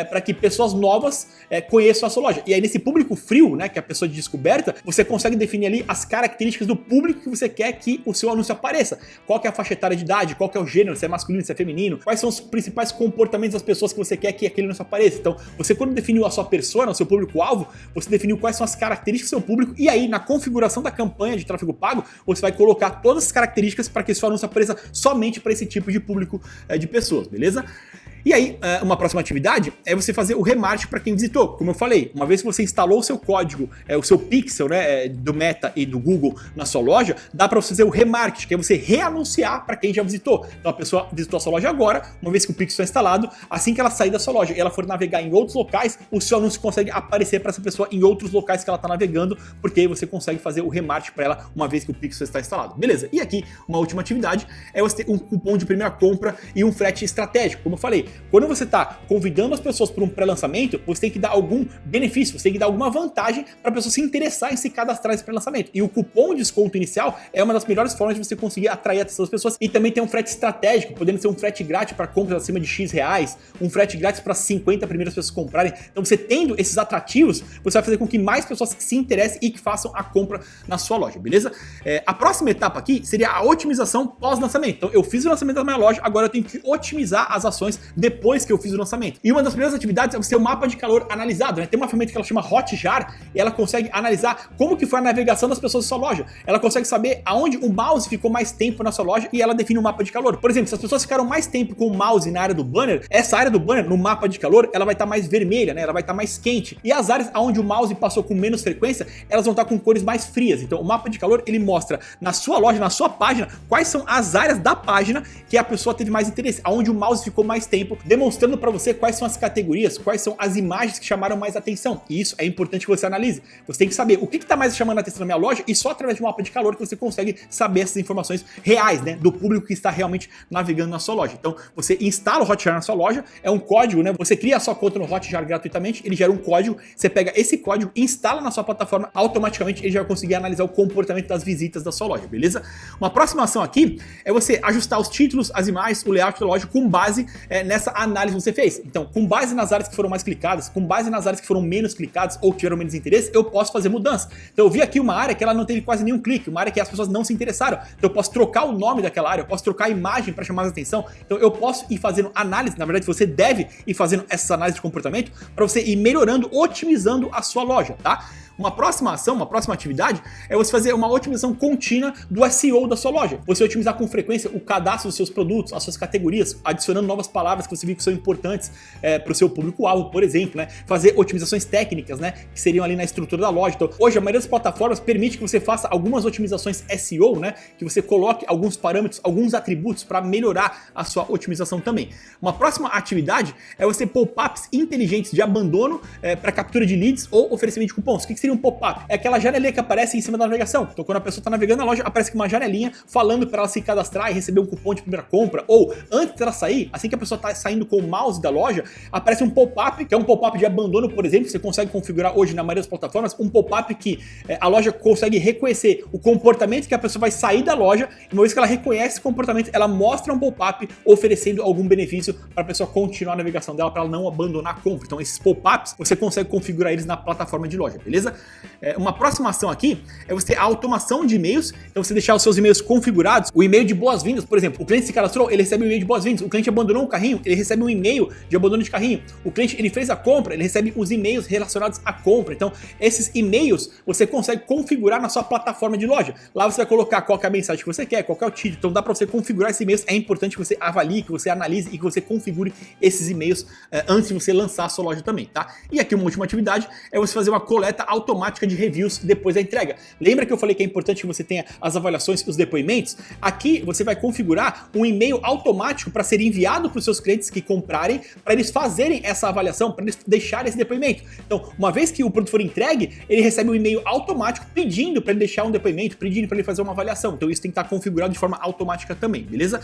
para que pessoas novas conheçam a sua loja. E aí nesse público frio, né, que é a pessoa de descoberta, você consegue definir ali as características do público que você quer que o seu anúncio apareça. Qual que é a faixa etária de idade, qual que é o gênero, se é masculino, se é feminino, quais são os principais comportamentos das pessoas que você quer que aquele anúncio apareça. Então, você quando definiu a sua persona, o seu público-alvo, você definiu quais são as características do seu público, e aí na configuração da campanha de tráfego pago, você vai colocar todas as características para que esse seu anúncio apareça somente para esse tipo de público de pessoas, beleza? E aí, uma próxima atividade é você fazer o remarketing para quem visitou. Como eu falei, uma vez que você instalou o seu código, o seu pixel, né, do Meta e do Google na sua loja, dá para você fazer o remarketing, que é você reanunciar para quem já visitou. Então a pessoa visitou a sua loja agora, uma vez que o pixel é instalado, assim que ela sair da sua loja e ela for navegar em outros locais, o seu anúncio consegue aparecer para essa pessoa em outros locais que ela está navegando, porque aí você consegue fazer o remarketing para ela uma vez que o pixel está instalado. Beleza? E aqui, uma última atividade é você ter um cupom de primeira compra e um frete estratégico. Como eu falei, quando você está convidando as pessoas para um pré-lançamento, você tem que dar algum benefício, você tem que dar alguma vantagem para a pessoa se interessar em se cadastrar nesse pré-lançamento. E o cupom de desconto inicial é uma das melhores formas de você conseguir atrair a atenção das pessoas, e também tem um frete estratégico, podendo ser um frete grátis para compras acima de X reais, um frete grátis para 50 primeiras pessoas comprarem. Então você tendo esses atrativos, você vai fazer com que mais pessoas se interessem e que façam a compra na sua loja, beleza? A próxima etapa aqui seria a otimização pós-lançamento. Então eu fiz o lançamento da minha loja, agora eu tenho que otimizar as ações depois que eu fiz o lançamento. E uma das primeiras atividades é você ter o mapa de calor analisado, né? Tem uma ferramenta que ela chama Hotjar, e ela consegue analisar como que foi a navegação das pessoas da sua loja. Ela consegue saber aonde o mouse ficou mais tempo na sua loja e ela define um mapa de calor. Por exemplo, se as pessoas ficaram mais tempo com o mouse na área do banner, essa área do banner no mapa de calor, ela vai estar mais vermelha, né? Ela vai estar mais quente. E as áreas onde o mouse passou com menos frequência, elas vão estar com cores mais frias. Então o mapa de calor, ele mostra na sua loja, na sua página, quais são as áreas da página que a pessoa teve mais interesse, aonde o mouse ficou mais tempo tempo, demonstrando para você quais são as categorias, quais são as imagens que chamaram mais atenção. E isso é importante que você analise. Você tem que saber o que está mais chamando a atenção na minha loja e só através de um mapa de calor que você consegue saber essas informações reais, né, do público que está realmente navegando na sua loja. Então, você instala o Hotjar na sua loja, é um código, né? Você cria a sua conta no Hotjar gratuitamente, ele gera um código, você pega esse código, instala na sua plataforma, automaticamente ele já vai conseguir analisar o comportamento das visitas da sua loja, beleza? Uma próxima ação aqui é você ajustar os títulos, as imagens, o layout da loja com base nessa análise que você fez. Então, com base nas áreas que foram mais clicadas, com base nas áreas que foram menos clicadas ou que tiveram menos interesse, eu posso fazer mudança. Então, eu vi aqui uma área que ela não teve quase nenhum clique, uma área que as pessoas não se interessaram. Então, eu posso trocar o nome daquela área, eu posso trocar a imagem para chamar mais atenção. Então, eu posso ir fazendo análise, na verdade, você deve ir fazendo essas análises de comportamento para você ir melhorando, otimizando a sua loja, tá? Uma próxima ação, uma próxima atividade é você fazer uma otimização contínua do SEO da sua loja. Você otimizar com frequência o cadastro dos seus produtos, as suas categorias, adicionando novas palavras que você viu que são importantes para o seu público-alvo, por exemplo, né? Fazer otimizações técnicas, né? Que seriam ali na estrutura da loja. Então, hoje a maioria das plataformas permite que você faça algumas otimizações SEO, né? Que você coloque alguns parâmetros, alguns atributos para melhorar a sua otimização também. Uma próxima atividade é você pop-ups inteligentes de abandono para captura de leads ou oferecimento de cupons. O que seria um pop-up? É aquela janelinha que aparece em cima da navegação. Então, quando a pessoa está navegando na loja, aparece uma janelinha falando para ela se cadastrar e receber um cupom de primeira compra. Ou, antes dela sair, assim que a pessoa está saindo com o mouse da loja, aparece um pop-up, que é um pop-up de abandono, por exemplo. Você consegue configurar hoje na maioria das plataformas um pop-up que a loja consegue reconhecer o comportamento que a pessoa vai sair da loja. E uma vez que ela reconhece esse comportamento, ela mostra um pop-up oferecendo algum benefício para a pessoa continuar a navegação dela, para ela não abandonar a compra. Então, esses pop-ups, você consegue configurar eles na plataforma de loja, beleza? Uma próxima ação aqui é você ter a automação de e-mails. Então, você deixar os seus e-mails configurados. O e-mail de boas-vindas, por exemplo, o cliente se cadastrou, ele recebe um e-mail de boas-vindas. O cliente abandonou um carrinho, ele recebe um e-mail de abandono de carrinho. O cliente, ele fez a compra, ele recebe os e-mails relacionados à compra. Então, esses e-mails você consegue configurar na sua plataforma de loja. Lá você vai colocar qual que é a mensagem que você quer, qual que é o título. Então, dá para você configurar esses e-mails. É importante que você avalie, que você analise e que você configure esses e-mails antes de você lançar a sua loja também, tá? E aqui uma última atividade é você fazer uma coleta automática de reviews depois da entrega. Lembra que eu falei que é importante que você tenha as avaliações e os depoimentos? Aqui você vai configurar um e-mail automático para ser enviado para os seus clientes que comprarem, para eles fazerem essa avaliação, para eles deixarem esse depoimento. Então, uma vez que o produto for entregue, ele recebe um e-mail automático pedindo para ele deixar um depoimento, pedindo para ele fazer uma avaliação. Então, isso tem que estar configurado de forma automática também, beleza?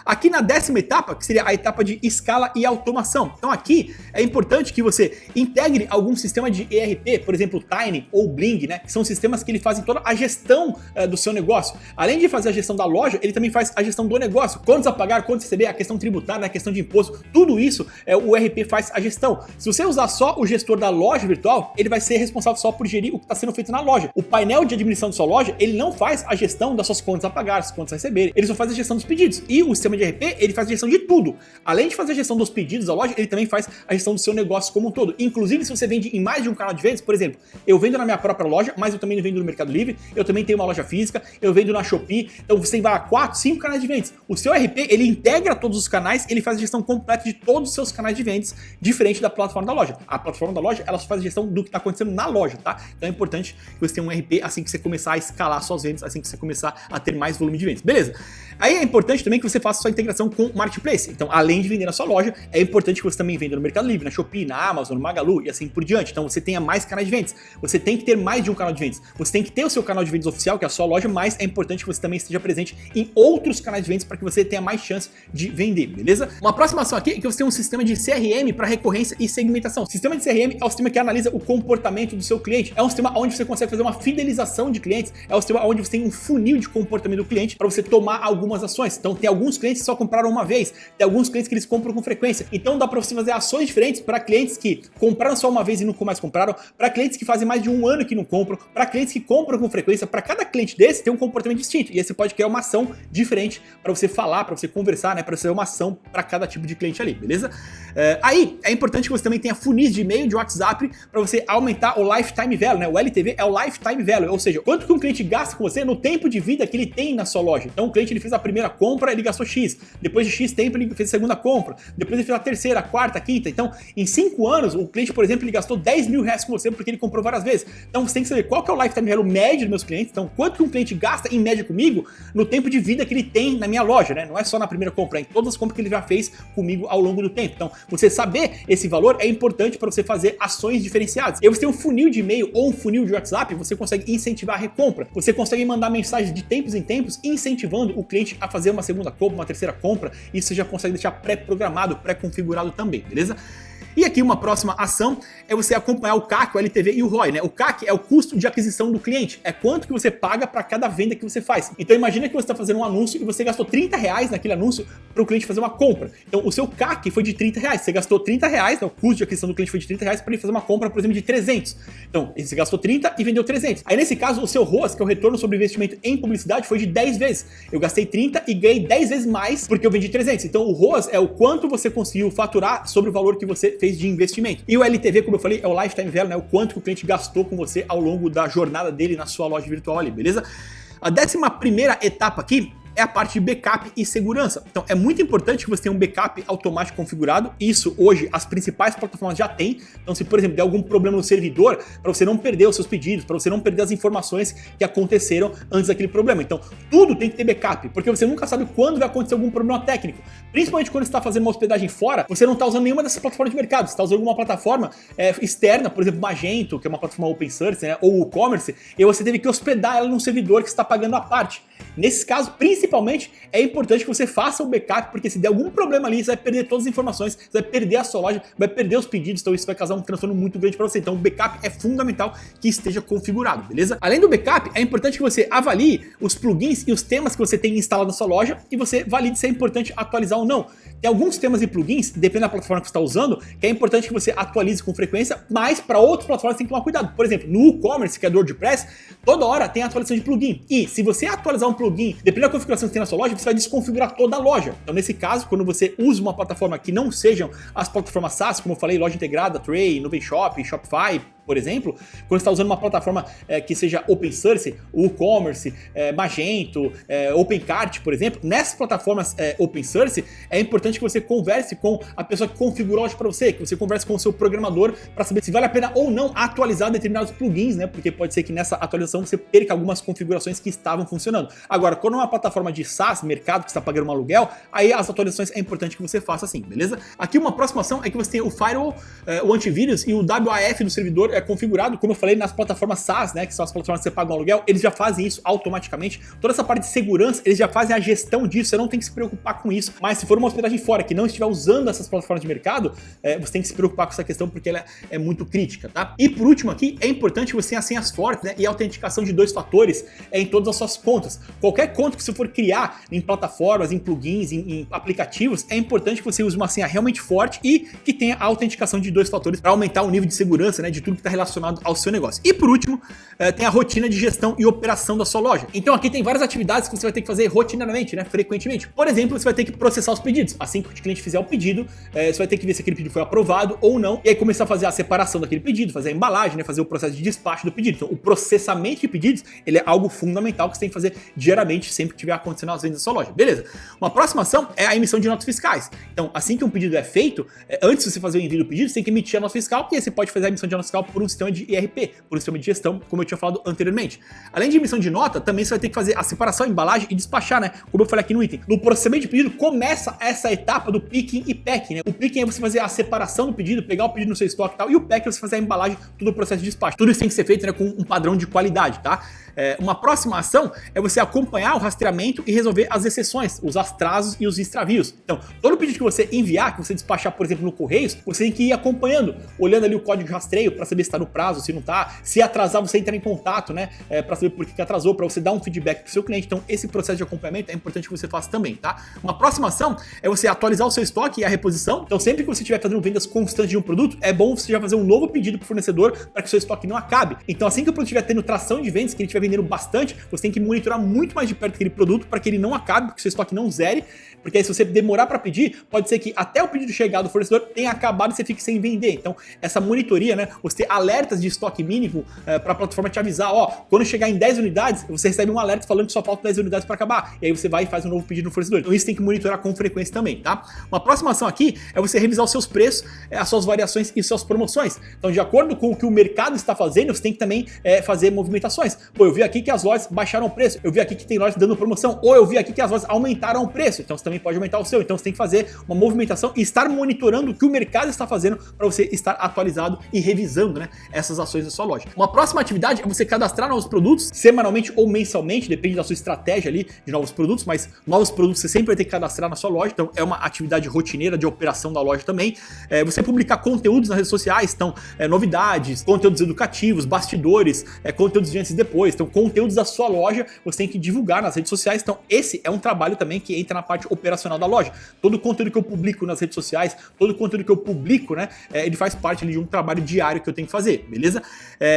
Aqui na 10ª etapa, que seria a etapa de escala e automação. Então aqui é importante que você integre algum sistema de ERP, por exemplo, Tiny ou Bling, né? Que são sistemas que ele fazem toda a gestão do seu negócio. Além de fazer a gestão da loja, ele também faz a gestão do negócio. Quantos a pagar, quantos receber, a questão tributária, a questão de imposto, tudo isso o ERP faz a gestão. Se você usar só o gestor da loja virtual, ele vai ser responsável só por gerir o que está sendo feito na loja. O painel de administração da sua loja, ele não faz a gestão das suas contas a pagar, as contas a receber, ele só faz a gestão dos pedidos. E o sistema de ERP, ele faz a gestão de tudo. Além de fazer a gestão dos pedidos da loja, ele também faz a gestão do seu negócio como um todo. Inclusive, se você vende em mais de um canal de vendas, por exemplo, eu vendo na minha própria loja, mas eu também vendo no Mercado Livre, eu também tenho uma loja física, eu vendo na Shopee, então você vai a 4, 5 canais de vendas. O seu ERP, ele integra todos os canais, ele faz a gestão completa de todos os seus canais de vendas, diferente da plataforma da loja. A plataforma da loja, ela só faz a gestão do que está acontecendo na loja, tá? Então é importante que você tenha um ERP assim que você começar a escalar suas vendas, assim que você começar a ter mais volume de vendas, beleza? Aí é importante também que você faça sua integração com o Marketplace. Então, além de vender na sua loja, é importante que você também venda no Mercado Livre, na Shopee, na Amazon, no Magalu e assim por diante. Então, você tenha mais canais de vendas. Você tem que ter mais de um canal de vendas. Você tem que ter o seu canal de vendas oficial, que é a sua loja, mas é importante que você também esteja presente em outros canais de vendas para que você tenha mais chance de vender, beleza? Uma próxima ação aqui é que você tem um sistema de CRM para recorrência e segmentação. O sistema de CRM é o sistema que analisa o comportamento do seu cliente. É um sistema onde você consegue fazer uma fidelização de clientes. É o sistema onde você tem um funil de comportamento do cliente para você tomar algumas ações. Então, tem alguns clientes que só compraram uma vez, tem alguns clientes que eles compram com frequência. Então, dá para você fazer ações diferentes para clientes que compraram só uma vez e nunca mais compraram, para clientes que fazem mais de um ano que não compram, para clientes que compram com frequência. Para cada cliente desse tem um comportamento distinto. E aí você pode criar uma ação diferente para você falar, para você conversar, né? Para você ter uma ação para cada tipo de cliente ali, beleza? Aí é importante que você também tenha funis de e-mail, de WhatsApp, para você aumentar o lifetime value, né? O LTV é o lifetime value, ou seja, quanto que um cliente gasta com você no tempo de vida que ele tem na sua loja. Então o cliente ele fez a primeira compra, ele gastou X, X, depois de X tempo ele fez a segunda compra, depois ele fez a terceira, a quarta, a quinta. Então, em 5 anos, o cliente, por exemplo, ele gastou 10 mil reais com você porque ele comprou várias vezes. Então, você tem que saber qual que é o lifetime value médio dos meus clientes. Então, quanto que um cliente gasta em média comigo no tempo de vida que ele tem na minha loja, né? Não é só na primeira compra, é em todas as compras que ele já fez comigo ao longo do tempo. Então, você saber esse valor é importante para você fazer ações diferenciadas. E você tem um funil de e-mail ou um funil de WhatsApp, você consegue incentivar a recompra. Você consegue mandar mensagens de tempos em tempos, incentivando o cliente a fazer uma segunda compra, uma terceira compra. Isso você já consegue deixar pré-programado, pré-configurado também, beleza? E aqui uma próxima ação é você acompanhar o CAC, o LTV e o ROI, né? O CAC é o custo de aquisição do cliente, é quanto que você paga para cada venda que você faz. Então imagina que você está fazendo um anúncio e você gastou 30 reais naquele anúncio para o cliente fazer uma compra. Então o seu CAC foi de 30 reais, você gastou 30 reais, né? O custo de aquisição do cliente foi de 30 reais para ele fazer uma compra, por exemplo, de 300. Então você gastou 30 e vendeu 300. Aí nesse caso o seu ROAS, que é o retorno sobre investimento em publicidade, foi de 10 vezes. Eu gastei 30 e ganhei 10 vezes mais porque eu vendi 300. Então o ROAS é o quanto você conseguiu faturar sobre o valor que você fez de investimento. E o LTV, como eu falei, é o Lifetime Value, né? O quanto que o cliente gastou com você ao longo da jornada dele na sua loja virtual ali, beleza? A 11ª etapa aqui é a parte de backup e segurança. Então é muito importante que você tenha um backup automático configurado. Isso hoje as principais plataformas já têm. Então se por exemplo der algum problema no servidor, para você não perder os seus pedidos, para você não perder as informações que aconteceram antes daquele problema. Então tudo tem que ter backup, porque você nunca sabe quando vai acontecer algum problema técnico. Principalmente quando você está fazendo uma hospedagem fora, você não está usando nenhuma dessas plataformas de mercado, você está usando alguma plataforma externa, por exemplo Magento, que é uma plataforma open source, né, ou o e-commerce, e você teve que hospedar ela num servidor que você está pagando à parte. Nesses casos, principalmente, é importante que você faça o backup, porque se der algum problema ali, você vai perder todas as informações, você vai perder a sua loja, vai perder os pedidos, então isso vai causar um transtorno muito grande para você. Então o backup é fundamental que esteja configurado, beleza? Além do backup, é importante que você avalie os plugins e os temas que você tem instalado na sua loja e você valide se é importante atualizar ou não. Tem alguns temas e plugins, dependendo da plataforma que você está usando, que é importante que você atualize com frequência, mas para outras plataformas você tem que tomar cuidado. Por exemplo, no e-commerce, que é do WordPress, toda hora tem atualização de plugin. E se você atualizar um plugin, dependendo da configuração que tem na sua loja, você vai desconfigurar toda a loja. Então nesse caso, quando você usa uma plataforma que não sejam as plataformas SaaS, como eu falei, loja integrada, Tray, Nuvem Shop, Shopify, por exemplo, quando você está usando uma plataforma que seja open source, WooCommerce, Magento, OpenCart, por exemplo, nessas plataformas open source, é importante que você converse com a pessoa que configurou a loja para você, que você converse com o seu programador para saber se vale a pena ou não atualizar determinados plugins, né? Porque pode ser que nessa atualização você perca algumas configurações que estavam funcionando. Agora, quando é uma plataforma de SaaS, mercado, que está pagando um aluguel, aí as atualizações é importante que você faça assim, beleza? Aqui uma próxima ação é que você tem o firewall, o antivírus e o WAF do servidor configurado, como eu falei, nas plataformas SaaS, né, que são as plataformas que você paga um aluguel, eles já fazem isso automaticamente. Toda essa parte de segurança, eles já fazem a gestão disso, você não tem que se preocupar com isso. Mas se for uma hospedagem fora que não estiver usando essas plataformas de mercado, você tem que se preocupar com essa questão porque ela é muito crítica, tá? E por último aqui, é importante você ter senhas fortes, né, e autenticação de 2 fatores em todas as suas contas. Qualquer conta que você for criar em plataformas, em plugins, em aplicativos, é importante que você use uma senha realmente forte e que tenha a autenticação de 2 fatores para aumentar o nível de segurança, né, de tudo que está relacionado ao seu negócio. E por último, tem a rotina de gestão e operação da sua loja. Então aqui tem várias atividades que você vai ter que fazer rotineiramente, né, frequentemente. Por exemplo, você vai ter que processar os pedidos. Assim que o cliente fizer o pedido, você vai ter que ver se aquele pedido foi aprovado ou não, e aí começar a fazer a separação daquele pedido, fazer a embalagem, né, fazer o processo de despacho do pedido. Então o processamento de pedidos, ele é algo fundamental que você tem que fazer diariamente, sempre que tiver acontecendo as vendas da sua loja. Beleza? Uma próxima ação é a emissão de notas fiscais. Então, assim que um pedido é feito, antes de você fazer o envio do pedido, você tem que emitir a nota fiscal, e aí você pode fazer a emissão de nota fiscal por um sistema de ERP, por um sistema de gestão, como eu tinha falado anteriormente. Além de emissão de nota, também você vai ter que fazer a separação, embalagem e despachar, né? Como eu falei aqui no item. No processamento de pedido, começa essa etapa do picking e packing, né? O picking é você fazer a separação do pedido, pegar o pedido no seu estoque e tal, e o packing é você fazer a embalagem, todo o processo de despacho. Tudo isso tem que ser feito, né, com um padrão de qualidade, tá? Uma próxima ação é você acompanhar o rastreamento e resolver as exceções, os atrasos e os extravios. Então, todo pedido que você enviar, que você despachar, por exemplo, no Correios, você tem que ir acompanhando, olhando ali o código de rastreio para saber se está no prazo, se não está. Se atrasar, você entra em contato, né, para saber por que atrasou, para você dar um feedback pro seu cliente. Então, esse processo de acompanhamento é importante que você faça também, tá? Uma próxima ação é você atualizar o seu estoque e a reposição. Então, sempre que você estiver fazendo vendas constantes de um produto, é bom você já fazer um novo pedido pro fornecedor para que o seu estoque não acabe. Então, assim que o produto estiver tendo tração de vendas, que ele estiver vendendo bastante, você tem que monitorar muito mais de perto aquele produto para que ele não acabe, que o seu estoque não zere, porque aí se você demorar para pedir, pode ser que até o pedido chegar do fornecedor tenha acabado e você fique sem vender. Então, essa monitoria, né, você alertas de estoque mínimo para a plataforma te avisar, ó, quando chegar em 10 unidades, você recebe um alerta falando que só faltam 10 unidades para acabar. E aí você vai e faz um novo pedido no fornecedor. Então isso tem que monitorar com frequência também, tá? Uma próxima ação aqui é você revisar os seus preços, as suas variações e suas promoções. Então, de acordo com o que o mercado está fazendo, você tem que também fazer movimentações. Pô, eu vi aqui que as lojas baixaram o preço, eu vi aqui que tem lojas dando promoção, ou eu vi aqui que as lojas aumentaram o preço, então você também pode aumentar o seu. Então você tem que fazer uma movimentação e estar monitorando o que o mercado está fazendo para você estar atualizado e revisando, né, essas ações da sua loja. Uma próxima atividade é você cadastrar novos produtos semanalmente ou mensalmente, depende da sua estratégia ali de novos produtos, mas novos produtos você sempre vai ter que cadastrar na sua loja, então é uma atividade rotineira de operação da loja também. Você publicar conteúdos nas redes sociais, então novidades, conteúdos educativos, bastidores, conteúdos de antes e depois, então conteúdos da sua loja você tem que divulgar nas redes sociais. Então esse é um trabalho também que entra na parte operacional da loja. Todo o conteúdo que eu publico nas redes sociais, todo o conteúdo que eu publico, né, ele faz parte ali de um trabalho diário que eu tenho que fazer, beleza?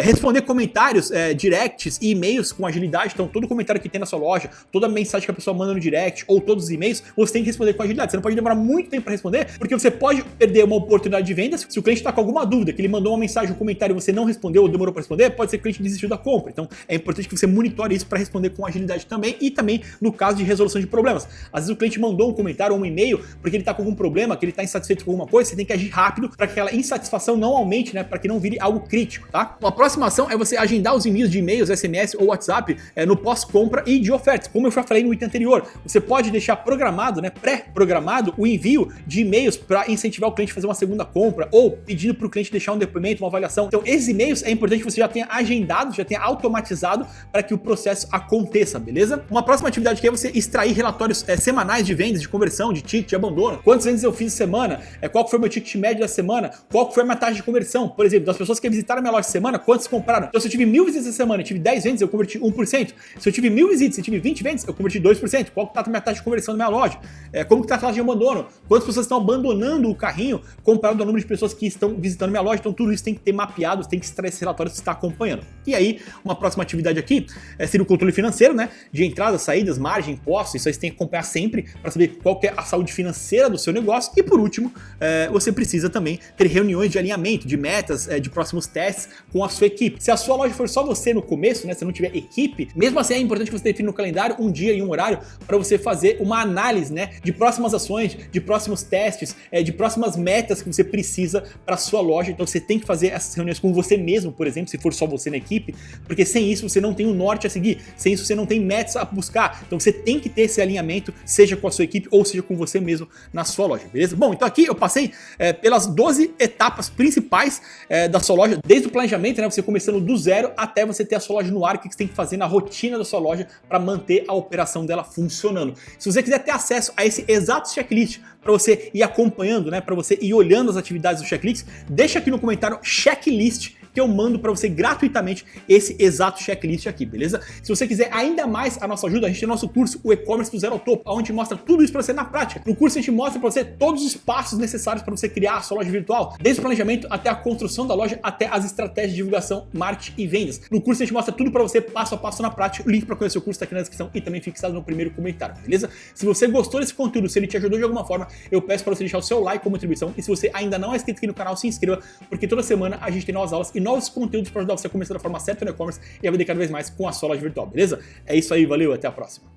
Responder comentários, directs e e-mails com agilidade, então todo comentário que tem na sua loja, toda mensagem que a pessoa manda no direct ou todos os e-mails, você tem que responder com agilidade. Você não pode demorar muito tempo para responder, porque você pode perder uma oportunidade de vendas. Se o cliente está com alguma dúvida, que ele mandou uma mensagem, um comentário e você não respondeu ou demorou para responder, pode ser que o cliente desistiu da compra. Então é importante que você monitore isso para responder com agilidade também, e também no caso de resolução de problemas. Às vezes o cliente mandou um comentário ou um e-mail porque ele está com algum problema, que ele está insatisfeito com alguma coisa, você tem que agir rápido para que aquela insatisfação não aumente, né, para que não vire algo crítico, tá? Uma próxima ação é você agendar os envios de e-mails, SMS ou WhatsApp no pós-compra e de ofertas. Como eu já falei no item anterior, você pode deixar programado, né, pré-programado o envio de e-mails para incentivar o cliente a fazer uma segunda compra ou pedindo para o cliente deixar um depoimento, uma avaliação. Então esses e-mails é importante que você já tenha agendado, já tenha automatizado para que o processo aconteça, beleza? Uma próxima atividade que é você extrair relatórios semanais de vendas, de conversão, de ticket, de abandono. Quantas vendas eu fiz essa semana? Qual foi o meu ticket médio da semana? Qual foi a minha taxa de conversão? Por exemplo, das pessoas que visitaram a minha loja essa semana, quantas compraram? Então se eu tive 1000 visitas essa semana e tive 10 vendas, eu converti 1%. Se eu tive 1000 visitas e tive 20 vendas, eu converti 2%. Qual que tá a minha taxa de conversão na minha loja? Como que tá a taxa de abandono? Quantas pessoas estão abandonando o carrinho comparado ao número de pessoas que estão visitando minha loja? Então tudo isso tem que ter mapeado, tem que extrair esse relatório que você está acompanhando. E aí, uma próxima atividade aqui seria o controle financeiro, né? De entradas, saídas, margem, impostos, isso aí você tem que acompanhar sempre para saber qual que é a saúde financeira do seu negócio. E por último, você precisa também ter reuniões de alinhamento, de metas, de próximos testes com a sua equipe. Se a sua loja for só você no começo, né? Se não tiver equipe, mesmo assim é importante que você defina no calendário um dia e um horário para você fazer uma análise, né, de próximas ações, de próximos testes, de próximas metas que você precisa para sua loja. Então você tem que fazer essas reuniões com você mesmo, por exemplo, se for só você na equipe, porque sem isso você não tem um norte a seguir, sem isso você não tem metas a buscar. Então você tem que ter esse alinhamento, seja com a sua equipe ou seja com você mesmo na sua loja, beleza? Bom, então aqui eu passei pelas 12 etapas principais da sua loja, desde o planejamento, né, você começando do zero até você ter a sua loja no ar, o que você tem que fazer na rotina da sua loja para manter a operação dela funcionando. Se você quiser ter acesso a esse exato checklist para você ir acompanhando, né, para você ir olhando as atividades do checklist, deixa aqui no comentário checklist que eu mando para você gratuitamente esse exato checklist aqui, beleza? Se você quiser ainda mais a nossa ajuda, a gente tem nosso curso, o E-Commerce do Zero ao Topo, onde mostra tudo isso para você na prática. No curso a gente mostra para você todos os passos necessários para você criar a sua loja virtual, desde o planejamento até a construção da loja, até as estratégias de divulgação, marketing e vendas. No curso a gente mostra tudo para você passo a passo na prática. O link para conhecer o curso está aqui na descrição e também fixado no primeiro comentário, beleza? Se você gostou desse conteúdo, se ele te ajudou de alguma forma, eu peço para você deixar o seu like como contribuição, e se você ainda não é inscrito aqui no canal, se inscreva, porque toda semana a gente tem novas aulas e novos conteúdos para ajudar você a começar da forma certa no e-commerce e a vender cada vez mais com a sua loja virtual, beleza? É isso aí, valeu, até a próxima.